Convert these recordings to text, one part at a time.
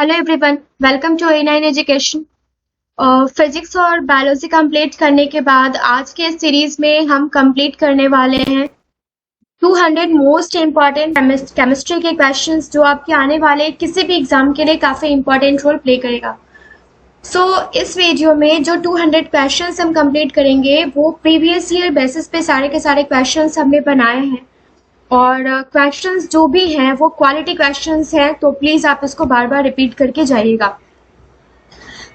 Hello everyone, welcome to A9 education. Physics और biology complete करने के बाद आज के इस सीरीज में हम कंप्लीट करने वाले हैं 200 मोस्ट इम्पॉर्टेंट केमिस्ट्री के क्वेश्चंस जो आपके आने वाले किसी भी एग्जाम के लिए काफ़ी इम्पॉर्टेंट रोल प्ले करेगा। इस वीडियो में जो 200 क्वेश्चंस हम कंप्लीट करेंगे वो प्रीवियस ईयर बेसिस पे सारे के सारे क्वेश्चंस हमने बनाए हैं और क्वेश्चंस जो भी हैं वो क्वालिटी क्वेश्चंस हैं, तो प्लीज आप इसको बार बार रिपीट करके जाइएगा।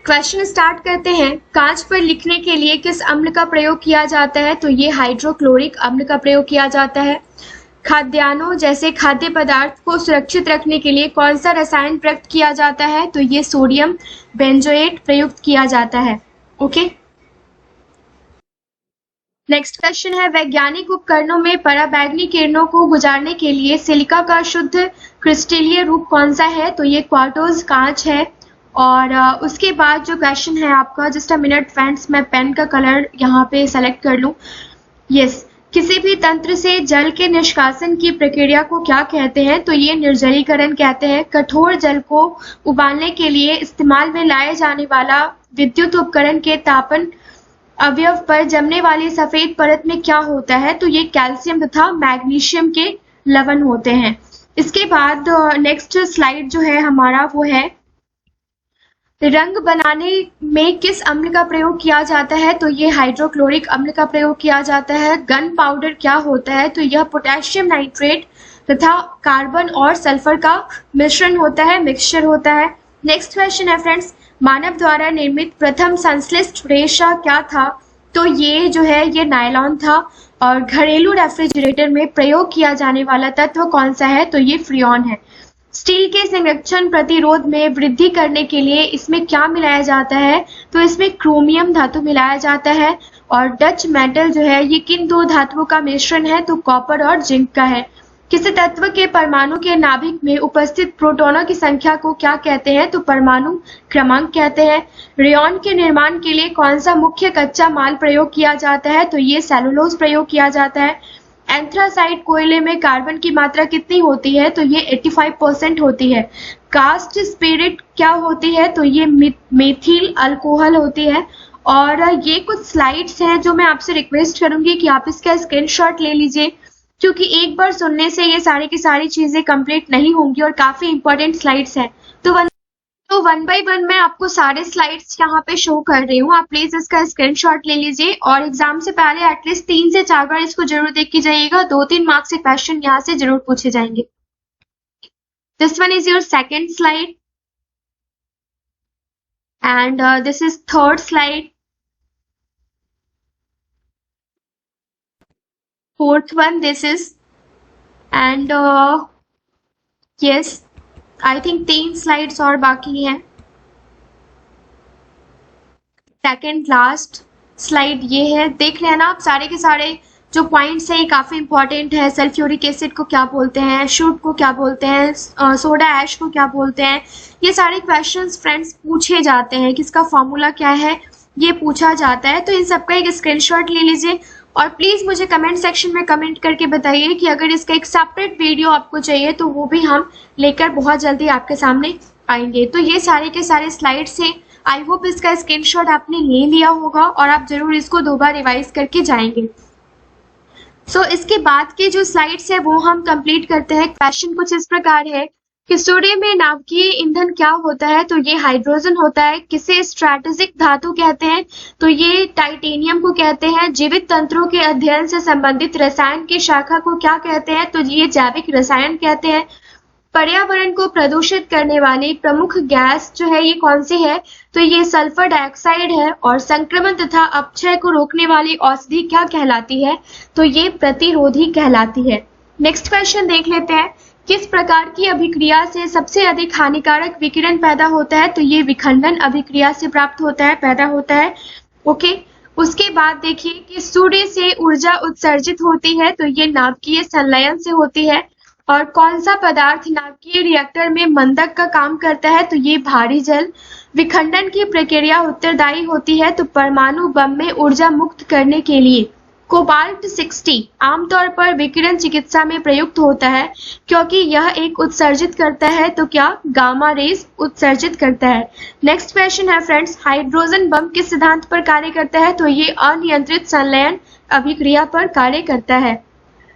क्वेश्चन स्टार्ट करते हैं। कांच पर लिखने के लिए किस अम्ल का प्रयोग किया जाता है? तो ये हाइड्रोक्लोरिक अम्ल का प्रयोग किया जाता है। खाद्यान्नों जैसे खाद्य पदार्थ को सुरक्षित रखने के लिए कौन सा रसायन प्रयुक्त किया जाता है? तो ये सोडियम बेंजोएट प्रयुक्त किया जाता है। ओके, नेक्स्ट क्वेश्चन है, वैज्ञानिक उपकरणों में पराबैंगनी किरणों को गुजारने के लिए सिलिका का शुद्ध क्रिस्टलीय रूप कौन सा है? तो ये क्वार्टज कांच है। और उसके बाद जो क्वेश्चन है आपका, जस्ट अ मिनट फ्रेंड्स, मैं पेन का कलर यहाँ पे सेलेक्ट कर लूँ। यस, किसी भी तंत्र से जल के निष्कासन की प्रक्रिया को क्या कहते हैं? तो ये निर्जलीकरण कहते हैं। कठोर जल को उबालने के लिए इस्तेमाल में लाए जाने वाला विद्युत उपकरण के तापन अवयव पर जमने वाली सफेद परत में क्या होता है? तो ये कैल्शियम तथा मैग्नीशियम के लवण होते हैं। इसके बाद नेक्स्ट स्लाइड जो है हमारा वो है, रंग बनाने में किस अम्ल का प्रयोग किया जाता है? तो ये हाइड्रोक्लोरिक अम्ल का प्रयोग किया जाता है। गन पाउडर क्या होता है? तो यह पोटेशियम नाइट्रेट तथा कार्बन और सल्फर का मिश्रण होता है, मिक्सचर होता है। नेक्स्ट क्वेश्चन है फ्रेंड्स, मानव द्वारा निर्मित प्रथम संश्लिष्ट रेशा क्या था? तो ये जो है ये नायलॉन था। और घरेलू रेफ्रिजरेटर में प्रयोग किया जाने वाला तत्व कौन सा है? तो ये फ्रियोन है। स्टील के संरक्षण प्रतिरोध में वृद्धि करने के लिए इसमें क्या मिलाया जाता है? तो इसमें क्रोमियम धातु मिलाया जाता है। और डच मेटल जो है ये किन दो धातुओं का मिश्रण है? तो कॉपर और जिंक का है। किसी तत्व के परमाणु के नाभिक में उपस्थित प्रोटॉनों की संख्या को क्या कहते हैं? तो परमाणु क्रमांक कहते हैं। रेयॉन के निर्माण के लिए कौन सा मुख्य कच्चा माल प्रयोग किया जाता है? तो ये सेलुलोज प्रयोग किया जाता है। एंथ्रासाइट कोयले में कार्बन की मात्रा कितनी होती है? तो ये 85% होती है। कास्ट स्पिरिट क्या होती है? तो ये मेथिल अल्कोहल होती है। और ये कुछ स्लाइड्स हैं जो मैं आपसे रिक्वेस्ट करूंगी कि आप इसका स्क्रीनशॉट ले लीजिए, क्योंकि एक बार सुनने से ये सारी की सारी चीजें कंप्लीट नहीं होंगी और काफी इंपॉर्टेंट स्लाइड्स हैं। तो वन बाय वन मैं आपको सारे स्लाइड्स यहाँ पे शो कर रही हूँ, आप प्लीज इसका स्क्रीनशॉट ले लीजिए और एग्जाम से पहले एटलीस्ट 3 से 4 बार इसको जरूर देख के जाइएगा। 2-3 मार्क्स के क्वेश्चन यहाँ से जरूर पूछे जाएंगे। This one is your second slide and this is third slide. Fourth one this is, and yes, I think 3 slides और बाकी हैं। सेकेंड लास्ट स्लाइड ये है, देख रहे हैं ना आप, सारे के सारे जो पॉइंट्स हैं ये काफी इंपॉर्टेंट है। सल्फ्यूरिक एसिड को क्या बोलते हैं, शुड को क्या बोलते हैं, सोडा ऐश को क्या बोलते हैं, ये सारे क्वेश्चंस फ्रेंड्स पूछे जाते हैं। किसका फॉर्मूला क्या है ये पूछा जाता है। तो इन सबका एक स्क्रीनशॉट ले लीजिए और प्लीज मुझे कमेंट सेक्शन में कमेंट करके बताइए कि अगर इसका एक सेपरेट वीडियो आपको चाहिए तो वो भी हम लेकर बहुत जल्दी आपके सामने आएंगे। तो ये सारे के सारे स्लाइड्स हैं। आई होप इसका स्क्रीनशॉट आपने ले लिया होगा और आप जरूर इसको 2 बार रिवाइज करके जाएंगे। इसके बाद के जो स्लाइड्स है वो हम कंप्लीट करते हैं। क्वेश्चन कुछ इस प्रकार है कि सूर्य में नाभिकीय ईंधन क्या होता है? तो ये हाइड्रोजन होता है। किसे स्ट्रैटेजिक धातु कहते हैं? तो ये टाइटेनियम को कहते हैं। जीवित तंत्रों के अध्ययन से संबंधित रसायन की शाखा को क्या कहते हैं? तो ये जैविक रसायन कहते हैं। पर्यावरण को प्रदूषित करने वाली प्रमुख गैस जो है ये कौन सी है? तो ये सल्फर डाइऑक्साइड है। और संक्रमण तथा अपक्षय को रोकने वाली औषधि क्या कहलाती है? तो ये प्रतिरोधी कहलाती है। नेक्स्ट क्वेश्चन देख लेते हैं, किस प्रकार की अभिक्रिया से सबसे अधिक हानिकारक विकिरण पैदा होता है? तो ये विखंडन अभिक्रिया से प्राप्त होता है, पैदा होता है। ओके, उसके बाद देखिए कि सूर्य से ऊर्जा उत्सर्जित होती है, तो ये नाभिकीय संलयन से होती है। और कौन सा पदार्थ नाभिकीय रिएक्टर में मंदक का काम करता है? तो ये भारी जल। विखंडन की प्रक्रिया उत्तरदायी होती है तो परमाणु बम में ऊर्जा मुक्त करने के लिए कोबाल्ट 60 आमतौर पर विकिरण चिकित्सा में प्रयुक्त होता है क्योंकि यह एक उत्सर्जित करता है, तो क्या गामा रेज उत्सर्जित करता है। नेक्स्ट क्वेश्चन है फ्रेंड्स, हाइड्रोजन बम किस सिद्धांत पर कार्य करता है, तो ये अनियंत्रित संलयन अभिक्रिया पर कार्य करता है।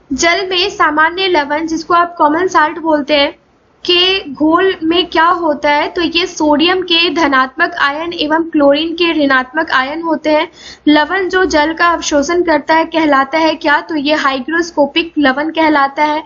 जल में सामान्य लवण जिसको आप कॉमन साल्ट बोलते हैं के घोल में क्या होता है, तो ये सोडियम के धनात्मक आयन एवं क्लोरीन के ऋणात्मक आयन होते हैं। लवण जो जल का अवशोषण करता है कहलाता है क्या, तो ये हाइग्रोस्कोपिक लवण कहलाता है।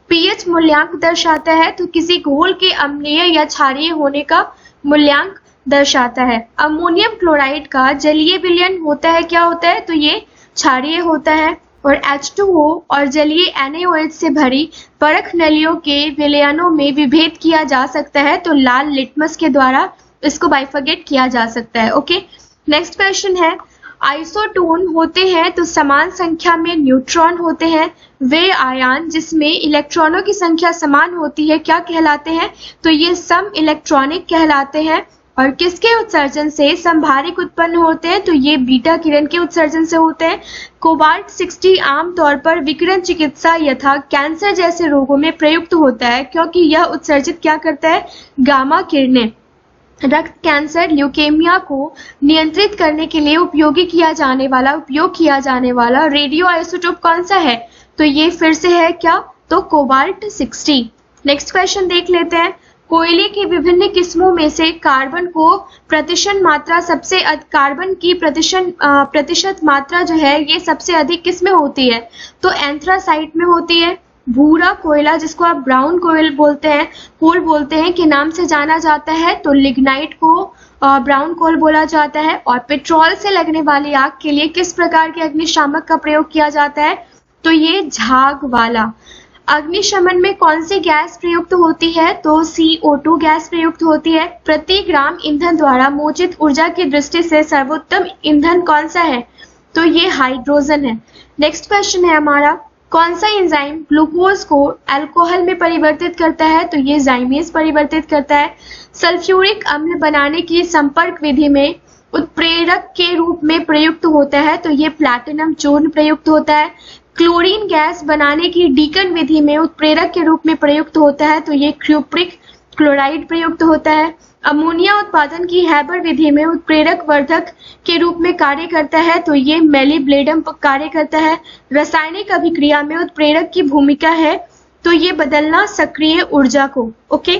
पीएच मूल्यांक दर्शाता है, तो किसी घोल के अम्लीय या क्षारीय होने का मूल्यांक दर्शाता है। अमोनियम क्लोराइड का जलीय विलयन होता है, क्या होता है, तो ये क्षारीय होता है। और H2O और जलीय NaOH से भरी परख नलियों के विलयनों में विभेद किया जा सकता है, तो लाल लिटमस के द्वारा इसको बाइफरगेट किया जा सकता है। ओके, नेक्स्ट क्वेश्चन है, आइसोटोन होते हैं तो समान संख्या में न्यूट्रॉन होते हैं। वे आयन जिसमें इलेक्ट्रॉनों की संख्या समान होती है क्या कहलाते हैं, तो ये सम इलेक्ट्रॉनिक कहलाते हैं। और किसके उत्सर्जन से संभारिक उत्पन्न होते हैं, तो ये बीटा किरण के उत्सर्जन से होते हैं। कोबाल्ट 60 आमतौर पर विकिरण चिकित्सा यथा कैंसर जैसे रोगों में प्रयुक्त होता है क्योंकि यह उत्सर्जित क्या करता है, गामा किरणें। रक्त कैंसर ल्यूकेमिया को नियंत्रित करने के लिए उपयोग किया जाने वाला रेडियो आइसोटोप कौन सा है, तो ये फिर से है क्या, तो कोबाल्ट 60। नेक्स्ट क्वेश्चन देख लेते हैं, कोयले की विभिन्न किस्मों में से कार्बन को प्रतिशत मात्रा कार्बन की प्रतिशत मात्रा जो है ये सबसे अधिक किस में होती है, तो एंथ्रासाइट में होती है। भूरा कोयला जिसको आप ब्राउन कोल बोलते हैं के नाम से जाना जाता है, तो लिग्नाइट को ब्राउन कोल बोला जाता है। और पेट्रोल से लगने वाली आग के लिए किस प्रकार के अग्निशामक का प्रयोग किया जाता है, तो ये झाग वाला। अग्निशमन में कौन सी गैस प्रयुक्त होती है, तो CO2 गैस प्रयुक्त होती है। प्रति ग्राम ईंधन द्वारा मोचित ऊर्जा की दृष्टि से सर्वोत्तम ईंधन कौन सा है, तो ये हाइड्रोजन है। नेक्स्ट क्वेश्चन है हमारा, कौन सा एंजाइम ग्लूकोज को अल्कोहल में परिवर्तित करता है, तो ये जाइमेज परिवर्तित करता है। सल्फ्यूरिक अम्ल बनाने की संपर्क विधि में उत्प्रेरक के रूप में प्रयुक्त होता है, तो ये प्लैटिनम चूर्ण प्रयुक्त होता है। क्लोरीन गैस बनाने की डीकन विधि में उत्प्रेरक के रूप में प्रयुक्त होता है, तो ये क्यूप्रिक क्लोराइड प्रयुक्त होता है। अमोनिया उत्पादन की हैबर विधि में उत्प्रेरक वर्धक के रूप में कार्य करता है, तो ये मेलिब्लेडम कार्य करता है। रासायनिक अभिक्रिया में उत्प्रेरक की भूमिका है, तो ये बदलना सक्रिय ऊर्जा को। ओके,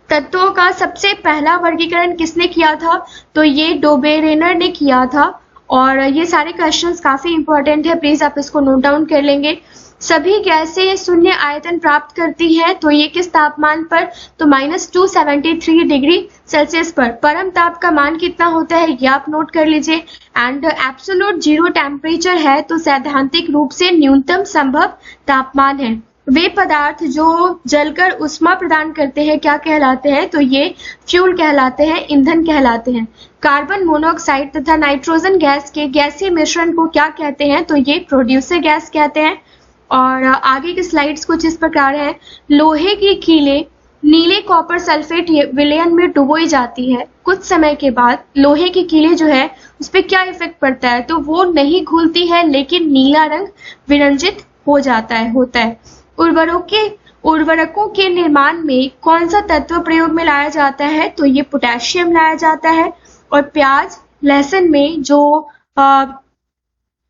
तत्वों का सबसे पहला वर्गीकरण किसने किया था, तो ये डोबेरेनर ने किया था। और ये सारे क्वेश्चंस काफी इंपॉर्टेंट है, प्लीज आप इसको नोट डाउन कर लेंगे। सभी गैसें शून्य आयतन प्राप्त करती है, तो ये किस तापमान पर, तो -273 डिग्री सेल्सियस पर। परम ताप का मान कितना होता है ये आप नोट कर लीजिए। एंड एब्सोल्यूट जीरो टेम्परेचर है, तो सैद्धांतिक रूप से न्यूनतम संभव तापमान है। वे पदार्थ जो जलकर उष्मा प्रदान करते हैं क्या कहलाते हैं, तो ये फ्यूल कहलाते हैं, ईंधन कहलाते हैं। कार्बन मोनोऑक्साइड तथा नाइट्रोजन गैस के गैसीय मिश्रण को क्या कहते हैं, तो ये प्रोड्यूसर गैस कहते हैं। और आगे की स्लाइड्स कुछ इस प्रकार है, लोहे की कीलें नीले कॉपर सल्फेट विलयन में डुबोई जाती है। कुछ समय के बाद लोहे की कीलें जो है उस पर क्या इफेक्ट पड़ता है, तो वो नहीं घुलती है लेकिन नीला रंग विरंजित होता है। उर्वरकों के निर्माण में कौन सा तत्व प्रयोग में लाया जाता है, तो ये पोटेशियम लाया जाता है। और प्याज लहसुन में जो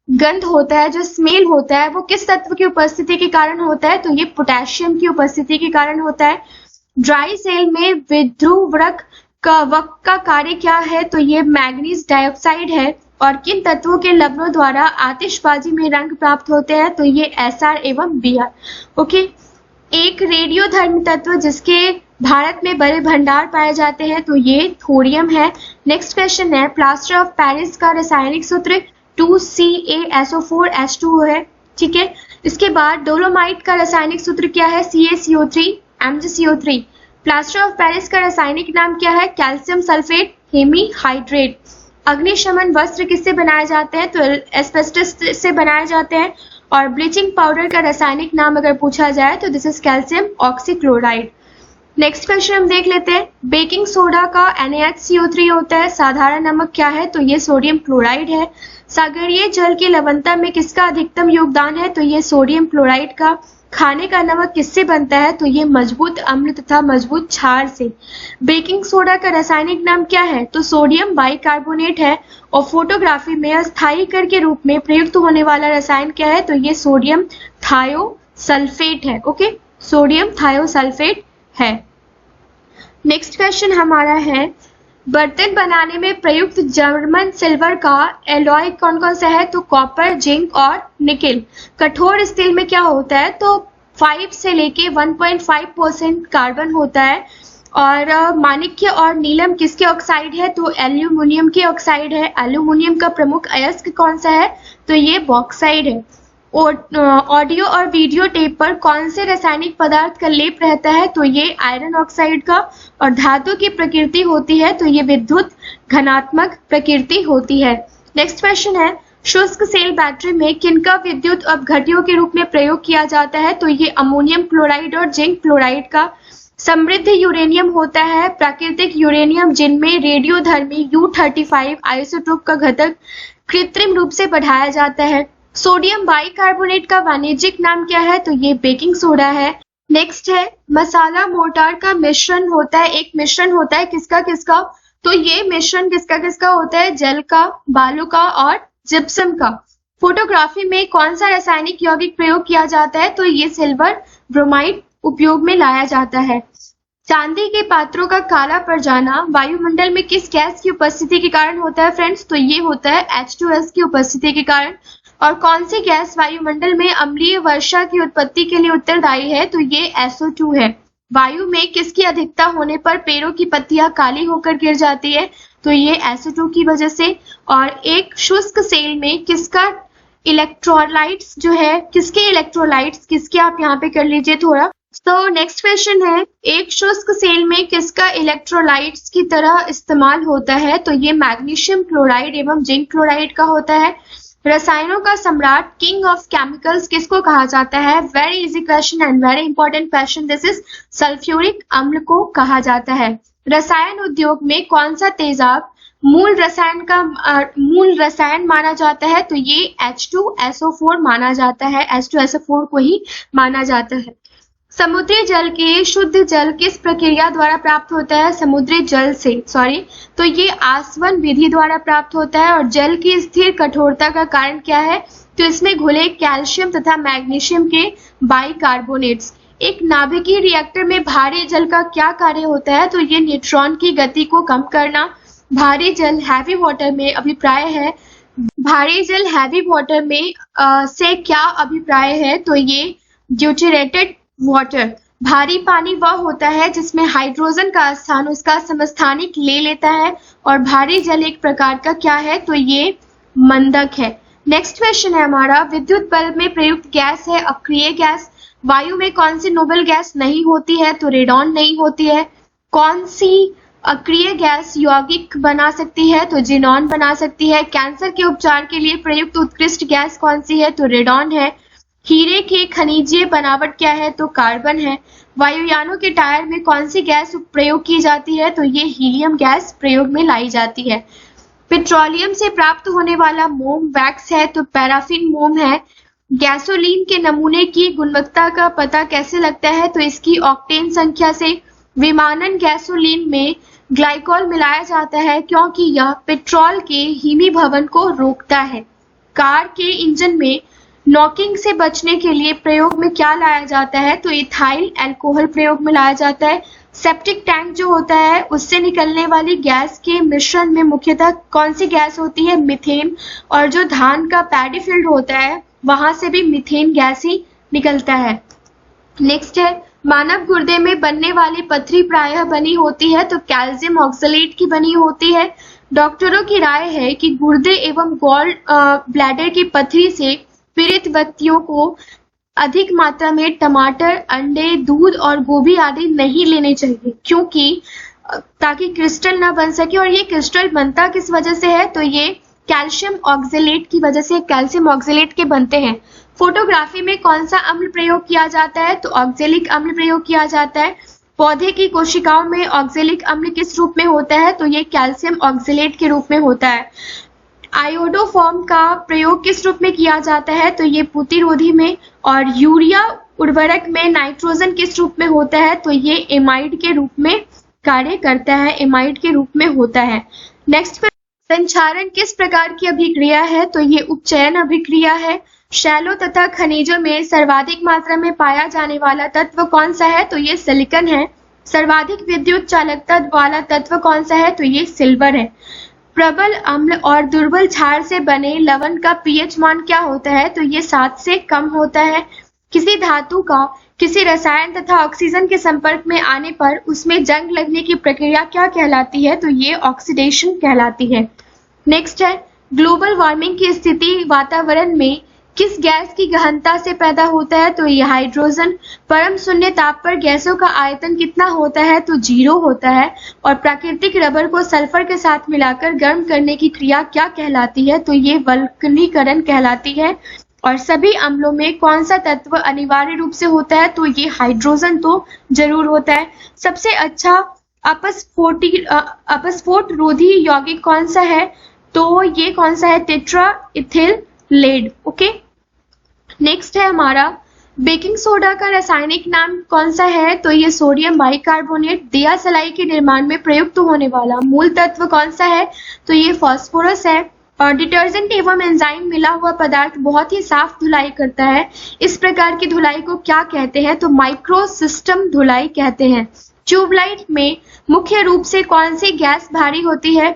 गंध होता है, जो स्मेल होता है, वो किस तत्व की उपस्थिति के कारण होता है, तो ये पोटेशियम की उपस्थिति के कारण होता है। ड्राई सेल में विध्रुवक का कार्य क्या है, तो ये मैग्नीज डाइऑक्साइड है। और किन तत्वों के लवणों द्वारा आतिशबाजी में रंग प्राप्त होते हैं, तो ये SR एवं BR। ओके, एक रेडियोधर्मी तत्व जिसके भारत में बड़े भंडार पाए जाते हैं, तो ये थोरियम है। नेक्स्ट क्वेश्चन है, प्लास्टर ऑफ पेरिस का रासायनिक सूत्र 2CaSO4H2O है, ठीक है। इसके बाद डोलोमाइट का रासायनिक सूत्र क्या है, CaCO3 MgCO3। Plaster of Paris का रासायनिक नाम क्या है, कैल्शियम सल्फेट हेमीहाइड्रेट। अग्निशमन वस्त्र किससे बनाए जाते हैं, तो एस्बेस्टस से बनाए जाते हैं। और ब्लीचिंग पाउडर का रासायनिक नाम अगर पूछा जाए तो this is calcium oxychloride. Next question हम देख लेते हैं। बेकिंग सोडा का NaHCO3 होता है, साधारण नमक क्या है? तो ये सोडियम क्लोराइड है। सागरीय जल की लवणता में किसका अधिकतम योगदान है? तो ये सोडियम क्लोराइड का। खाने का नमक किससे बनता है? तो ये मजबूत अम्ल तथा मजबूत क्षार से। बेकिंग सोडा का रासायनिक नाम क्या है? तो सोडियम बाइकार्बोनेट है। और फोटोग्राफी में अस्थायीकरण के रूप में प्रयुक्त होने वाला रसायन क्या है? तो ये सोडियम थायोसल्फेट है। ओके, सोडियम थायोसल्फेट है। नेक्स्ट क्वेश्चन हमारा है, बर्तन बनाने में प्रयुक्त जर्मन सिल्वर का एलॉय कौन कौन सा है? तो कॉपर, जिंक और निकेल। कठोर स्टील में क्या होता है? तो 5 से लेके 1.5% कार्बन होता है। और माणिक्य और नीलम किसके ऑक्साइड है? तो एल्यूमिनियम के ऑक्साइड है। एल्यूमिनियम का प्रमुख अयस्क कौन सा है? तो ये बॉक्साइड है। ऑडियो और वीडियो टेप पर कौन से रासायनिक पदार्थ का लेप रहता है? तो ये आयरन ऑक्साइड का। और धातु की प्रकृति होती है तो ये विद्युत घनात्मक प्रकृति होती है। नेक्स्ट क्वेश्चन है, शुष्क सेल बैटरी में किनका विद्युत अपघट्यों के रूप में प्रयोग किया जाता है? तो ये अमोनियम क्लोराइड और जिंक क्लोराइड का। समृद्ध यूरेनियम होता है प्राकृतिक यूरेनियम जिनमें रेडियोधर्मी U-35 आइसोटोप का घटक कृत्रिम रूप से बढ़ाया जाता है। सोडियम बाइकार्बोनेट का वाणिज्यिक नाम क्या है? तो ये बेकिंग सोडा है। नेक्स्ट है, मसाला मोर्टार का मिश्रण होता है, एक मिश्रण होता है किसका किसका? तो ये मिश्रण किसका किसका होता है? जल का, बालू का और जिप्सम का। फोटोग्राफी में कौन सा रासायनिक यौगिक प्रयोग किया जाता है? तो ये सिल्वर ब्रोमाइड उपयोग में लाया जाता है। चांदी के पात्रों का काला पड़ जाना वायुमंडल में किस गैस की उपस्थिति के कारण होता है फ्रेंड्स? तो ये होता है H2S की उपस्थिति के कारण। और कौन सी गैस वायुमंडल में अम्लीय वर्षा की उत्पत्ति के लिए उत्तरदायी है? तो ये SO2 है। वायु में किसकी अधिकता होने पर पेड़ों की पत्तियां काली होकर गिर जाती है? तो ये SO2 की वजह से। और एक शुष्क सेल में किसका इलेक्ट्रोलाइट्स जो है, किसके इलेक्ट्रोलाइट्स किसके, आप यहाँ पे कर लीजिए थोड़ा। तो नेक्स्ट क्वेश्चन है, एक शुष्क सेल में किसका इलेक्ट्रोलाइट्स की तरह इस्तेमाल होता है? तो ये मैग्नीशियम क्लोराइड एवं जिंक क्लोराइड का होता है। रसायनों का सम्राट किंग ऑफ केमिकल्स किसको कहा जाता है? Very easy question and very important question this is. Sulphuric अम्ल को कहा जाता है। रसायन उद्योग में कौन सा तेजाब मूल रसायन माना जाता है? तो ये H2SO4 माना जाता है। H2SO4 को ही माना जाता है। समुद्री जल के शुद्ध जल किस प्रक्रिया द्वारा प्राप्त होता है? समुद्री जल से तो ये आसवन विधि द्वारा प्राप्त होता है। और जल की स्थिर कठोरता का कारण क्या है? तो इसमें घुले कैल्शियम तथा मैग्नीशियम के बाइकार्बोनेट्स। एक नाभिकीय रिएक्टर में भारी जल का क्या कार्य होता है? तो ये न्यूट्रॉन की गति को कम करना। भारी जल हैवी वाटर में अभिप्राय है, भारी जल हैवी वाटर में से क्या अभिप्राय है? तो ये ड्यूटेरेटेड वाटर। भारी पानी वह होता है जिसमें हाइड्रोजन का स्थान उसका समस्थानिक ले लेता है। और भारी जल एक प्रकार का क्या है? तो ये मंदक है। नेक्स्ट क्वेश्चन है हमारा, विद्युत बल्ब में प्रयुक्त गैस है अक्रिय गैस। वायु में कौन सी नोबल गैस नहीं होती है? तो रेडॉन नहीं होती है। कौन सी अक्रिय गैस यौगिक बना सकती है? तो जिनॉन बना सकती है। कैंसर के उपचार के लिए प्रयुक्त उत्कृष्ट गैस कौन सी है? तो रेडॉन है। हीरे की खनिजीय बनावट क्या है? तो कार्बन है। वायुयानों के टायर में कौन सी गैस प्रयोग की जाती है? तो ये हीलियम गैस प्रयोग में लाई जाती है। पेट्रोलियम से प्राप्त होने वाला मोम वैक्स है तो पैराफिन मोम है। गैसोलीन के नमूने की गुणवत्ता का पता कैसे लगता है? तो इसकी ऑक्टेन संख्या से। विमानन गैसोलीन में ग्लाइकोल मिलाया जाता है क्योंकि यह पेट्रोल के हिमीभवन को रोकता है। कार के इंजन में नॉकिंग से बचने के लिए प्रयोग में क्या लाया जाता है? तो इथाइल अल्कोहल प्रयोग में लाया जाता है। सेप्टिक टैंक जो होता है उससे निकलने वाली गैस के मिश्रण में मुख्यतः कौन सी गैस होती है? मीथेन। और जो धान का पैडी फील्ड होता है वहां से भी मीथेन गैस ही निकलता है। नेक्स्ट है, मानव गुर्दे में बनने वाली पथरी प्रायः बनी होती है तो कैल्शियम ऑक्सलेट की बनी होती है। डॉक्टरों की राय है कि गुर्दे एवं गॉल ब्लैडर की पथरी से पीड़ित व्यक्तियों को अधिक मात्रा में टमाटर, अंडे, दूध और गोभी आदि नहीं लेने चाहिए क्योंकि ताकि क्रिस्टल ना बन सके। और ये क्रिस्टल बनता किस वजह से है? तो ये कैल्शियम ऑक्सलेट की वजह से कैल्शियम ऑक्सलेट के बनते हैं। फोटोग्राफी में कौन सा अम्ल प्रयोग किया जाता है? तो ऑक्जेलिक अम्ल प्रयोग किया जाता है। पौधे की कोशिकाओं में ऑक्जेलिक अम्ल किस रूप में होता है? तो ये कैल्शियम ऑक्जेलेट के रूप में होता है। आयोडोफॉर्म का प्रयोग किस रूप में किया जाता है? तो ये प्रतिरोधी में। और यूरिया उर्वरक में नाइट्रोजन किस रूप में होता है? तो ये एमाइड के रूप में कार्य करता है, एमाइड के रूप में होता है। नेक्स्ट, संक्षारण किस प्रकार की अभिक्रिया है? तो ये उपचयन अभिक्रिया है। शैलों तथा खनिजों में सर्वाधिक मात्रा में पाया जाने वाला तत्व कौन सा है? तो ये सिलिकॉन है। सर्वाधिक विद्युत चालकता वाला तत्व कौन सा है? तो ये सिल्वर है। प्रबल अम्ल और दुर्बल क्षार से बने लवण का पीएच मान क्या होता है? तो ये 7 से कम होता है। किसी धातु का किसी रसायन तथा ऑक्सीजन के संपर्क में आने पर उसमें जंग लगने की प्रक्रिया क्या कहलाती है? तो ये ऑक्सीडेशन कहलाती है। नेक्स्ट है, ग्लोबल वार्मिंग की स्थिति वातावरण में किस गैस की गहनता से पैदा होता है? तो ये हाइड्रोजन। परम शून्य ताप पर गैसों का आयतन कितना होता है? तो 0 होता है। और प्राकृतिक रबर को सल्फर के साथ मिलाकर गर्म करने की क्रिया क्या कहलाती है? तो ये वल्कनीकरण कहलाती है। और सभी अम्लों में कौन सा तत्व अनिवार्य रूप से होता है? तो ये हाइड्रोजन तो जरूर होता है। सबसे अच्छा अपस्फोट रोधी यौगिक कौन सा है? तो ये कौन सा है? Tetra ethyl lead. Okay, next है हमारा बेकिंग सोडा का रासायनिक नाम कौन सा है? तो ये सोडियम बाइकार्बोनेट। दिया सलाई के निर्माण में प्रयुक्त होने वाला मूल तत्व कौन सा है? तो ये फास्फोरस है। और डिटर्जेंट एवं एंजाइम मिला हुआ पदार्थ बहुत ही साफ धुलाई करता है। इस प्रकार की धुलाई को क्या कहते हैं? तो माइक्रो सिस्टम धुलाई कहते हैं। ट्यूबलाइट में मुख्य रूप से कौन सी गैस भरी होती है?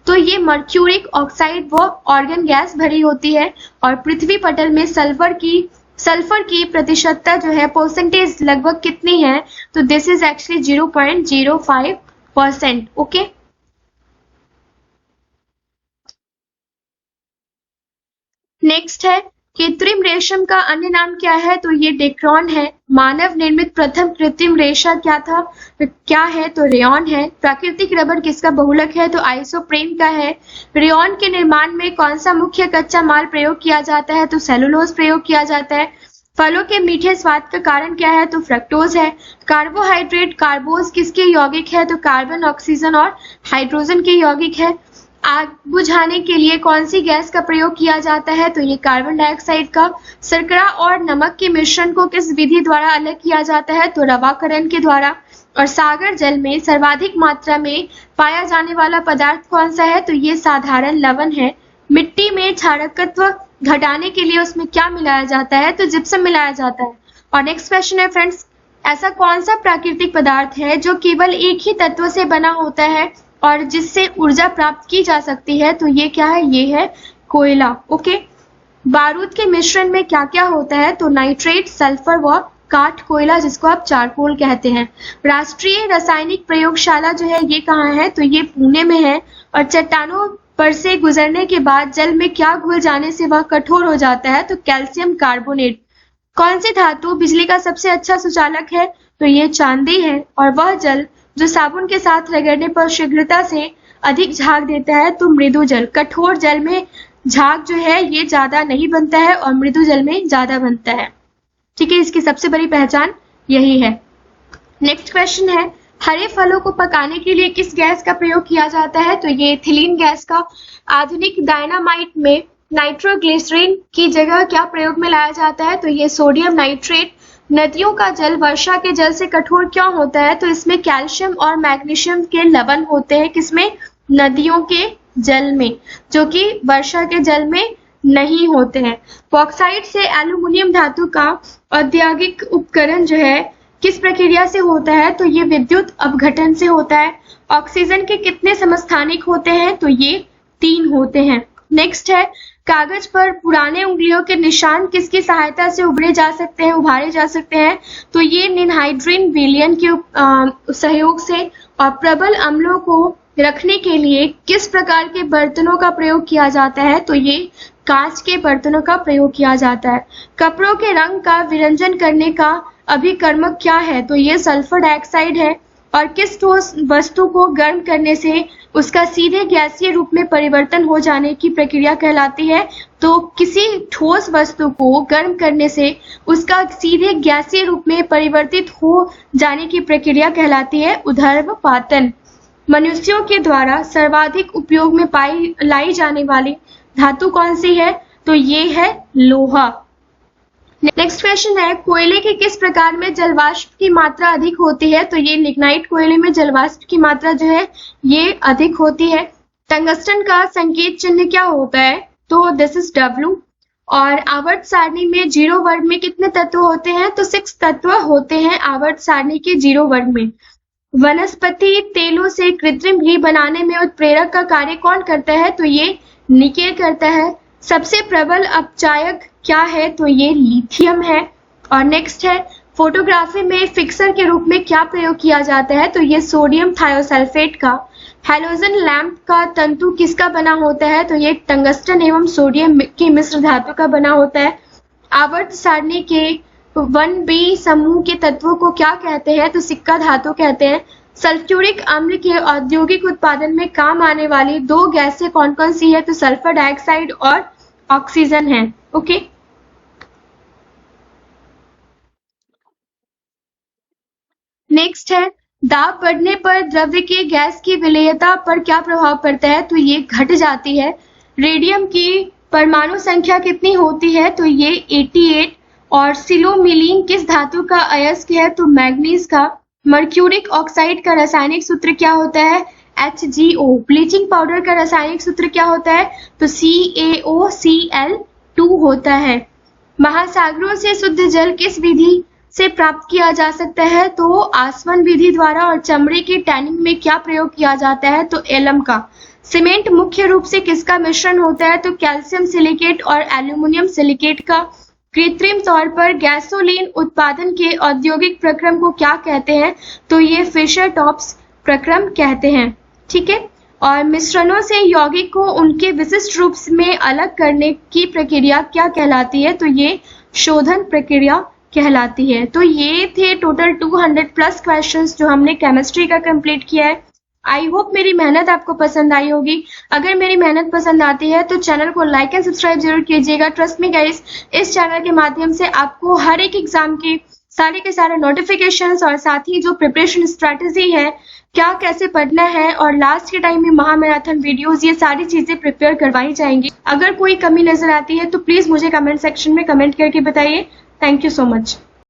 तो ये मर्क्यूरिक ऑक्साइड व ऑर्गन गैस भरी होती है। और पृथ्वी पटल में सल्फर की प्रतिशतता जो है परसेंटेज लगभग कितनी है? तो this is actually 0.05%। Okay, next है, कृत्रिम रेशम का अन्य नाम क्या है? तो ये डेक्रोन है। मानव निर्मित प्रथम कृत्रिम रेशा क्या है? तो रेयॉन है। प्राकृतिक रबर किसका बहुलक है? तो आइसोप्रेन का है। रेयॉन के निर्माण में कौन सा मुख्य कच्चा माल प्रयोग किया जाता है? तो सेलुलोज प्रयोग किया जाता है। फलों के मीठे स्वाद का कारण क्या है? तो फ्रक्टोज है। कार्बोहाइड्रेट कार्बोज किसके यौगिक है? तो कार्बन, ऑक्सीजन और हाइड्रोजन के यौगिक है। आग बुझाने के लिए कौन सी गैस का प्रयोग किया जाता है? तो ये कार्बन डाइऑक्साइड का। शर्करा और नमक के मिश्रण को किस विधि द्वारा अलग किया जाता है? तो रवाकरण के द्वारा। और सागर जल में सर्वाधिक मात्रा में पाया जाने वाला पदार्थ कौन सा है? तो ये साधारण लवण है। मिट्टी में क्षारकत्व घटाने के लिए उसमें क्या मिलाया जाता है? तो जिप्सम मिलाया जाता है। और नेक्स्ट क्वेश्चन है फ्रेंड्स, ऐसा कौन सा प्राकृतिक पदार्थ है जो केवल एक ही तत्व से बना होता है और जिससे ऊर्जा प्राप्त की जा सकती है? तो ये क्या है? ये है कोयला। ओके, बारूद के मिश्रण में क्या क्या होता है? तो नाइट्रेट, सल्फर व काठ कोयला, जिसको आप चारकोल कहते हैं। राष्ट्रीय रासायनिक प्रयोगशाला जो है ये कहाँ है? तो ये पुणे में है। और चट्टानों पर से गुजरने के बाद जल में क्या घुल जाने से वह कठोर हो जाता है? तो कैल्शियम कार्बोनेट। कौन सी धातु बिजली का सबसे अच्छा सुचालक है? तो ये चांदी है। और वह जल जो साबुन के साथ रगड़ने पर शीघ्रता से अधिक झाग देता है? तो मृदु जल। कठोर जल में झाग जो है ये ज्यादा नहीं बनता है और मृदु जल में ज्यादा बनता है। ठीक है, इसकी सबसे बड़ी पहचान यही है। नेक्स्ट क्वेश्चन है, हरे फलों को पकाने के लिए किस गैस का प्रयोग किया जाता है? तो ये एथिलीन गैस का। आधुनिक डायनामाइट में नाइट्रोग्लिसरीन की जगह क्या प्रयोग में लाया जाता है? तो ये सोडियम नाइट्रेट। नदियों का जल वर्षा के जल से कठोर क्यों होता है? तो इसमें कैल्शियम और मैग्नीशियम के लवण होते हैं। किसमें? नदियों के जल में, जो कि वर्षा के जल में नहीं होते हैं। बॉक्साइट से एल्यूमिनियम धातु का औद्योगिक उपकरण जो है किस प्रक्रिया से होता है? तो ये विद्युत अपघटन से होता है। ऑक्सीजन के कितने समस्थानिक होते हैं? तो ये 3 होते हैं। नेक्स्ट है, कागज पर पुराने उंगलियों के निशान किसकी सहायता से उभारे जा सकते हैं? तो ये निनहाइड्रिन विलयन के सहयोग से। और प्रबल अम्लों को रखने के लिए किस प्रकार के बर्तनों का प्रयोग किया जाता है? तो ये कांच के बर्तनों का प्रयोग किया जाता है। कपड़ों के रंग का विरंजन करने का अभिकर्मक क्या है? तो ये सल्फर डाइऑक्साइड है। और किस ठोस वस्तु को गर्म करने से उसका सीधे गैसीय रूप में परिवर्तन हो जाने की प्रक्रिया कहलाती है? तो किसी ठोस वस्तु को गर्म करने से उसका सीधे गैसीय रूप में परिवर्तित हो जाने की प्रक्रिया कहलाती है ऊर्ध्वपातन। मनुष्यों के द्वारा सर्वाधिक उपयोग में लाई जाने वाली धातु कौन सी है? तो ये है लोहा। नेक्स्ट क्वेश्चन है, कोयले के किस प्रकार में जलवाष्प की मात्रा अधिक होती है? तो ये लिग्नाइट कोयले में जलवाष्प की मात्रा जो है ये अधिक होती है। टंगस्टन का संकेत चिन्ह क्या होता है? तो दिस इज W। और आवर्त सारणी में 0 वर्ग में कितने तत्व होते हैं? तो 6 तत्व होते हैं आवर्त सारणी के 0 वर्ग में। वनस्पति तेलों से कृत्रिम घी बनाने में उत्प्रेरक का कार्य कौन करता है? तो ये निकेल करता है। सबसे प्रबल अपचायक क्या है? तो ये लिथियम है। और नेक्स्ट है, फोटोग्राफी में फिक्सर के रूप में क्या प्रयोग किया जाता है? तो ये सोडियम थायोसल्फेट का। हैलोजन लैंप का तंतु किसका बना होता है? तो ये टंगस्टन एवं सोडियम की मिश्र धातु का बना होता है। आवर्त सारणी के 1b समूह के तत्वों को क्या कहते हैं? तो सिक्का धातु कहते हैं। सल्फ्यूरिक अम्ल के औद्योगिक उत्पादन में काम आने वाली 2 गैसें कौन कौन सी है? तो सल्फर डाइऑक्साइड और ऑक्सीजन है। ओके, नेक्स्ट है, दाब बढ़ने पर द्रव्य के गैस की विलेयता पर क्या प्रभाव पड़ता है? तो ये घट जाती है। रेडियम की परमाणु संख्या कितनी होती है? तो ये 88। और सिलोमिलीन किस धातु का अयस्क है? तो मैग्नीज का। मर्क्यूरिक ऑक्साइड का रासायनिक सूत्र क्या होता है? HgO। ब्लीचिंग पाउडर का रासायनिक सूत्र क्या होता है? तो CaOCl2 होता है। महासागरों से शुद्ध जल किस विधि से प्राप्त किया जा सकता है? तो आसवन विधि द्वारा। और चमड़े के टैनिंग में क्या प्रयोग किया जाता है? तो एलम का। सीमेंट मुख्य रूप से किसका मिश्रण होता है? तो कैल्शियम सिलिकेट और एल्यूमिनियम सिलिकेट का। कृत्रिम तौर पर गैसोलीन उत्पादन के औद्योगिक प्रक्रम को क्या कहते हैं? तो ये फिशर टॉप्स प्रक्रम कहते हैं। ठीक है। और मिश्रणों से यौगिक को उनके विशिष्ट रूप में अलग करने की प्रक्रिया क्या कहलाती है? तो ये शोधन प्रक्रिया कहलाती है। तो ये थे टोटल 200+ क्वेश्चंस जो हमने केमिस्ट्री का कंप्लीट किया है। आई होप मेरी मेहनत आपको पसंद आई होगी। अगर मेरी मेहनत पसंद आती है तो चैनल को लाइक एंड सब्सक्राइब जरूर कीजिएगा। ट्रस्ट मी गाइस, इस चैनल के माध्यम से आपको हर एक एग्जाम के सारे नोटिफिकेशंस और साथ ही जो प्रिपरेशन स्ट्रेटेजी है, क्या कैसे पढ़ना है और लास्ट के टाइम में महामैराथन वीडियोस, ये सारी चीजें प्रिपेयर करवाई जाएंगी। अगर कोई कमी नजर आती है तो प्लीज मुझे कमेंट सेक्शन में कमेंट करके बताइए। Thank you so much.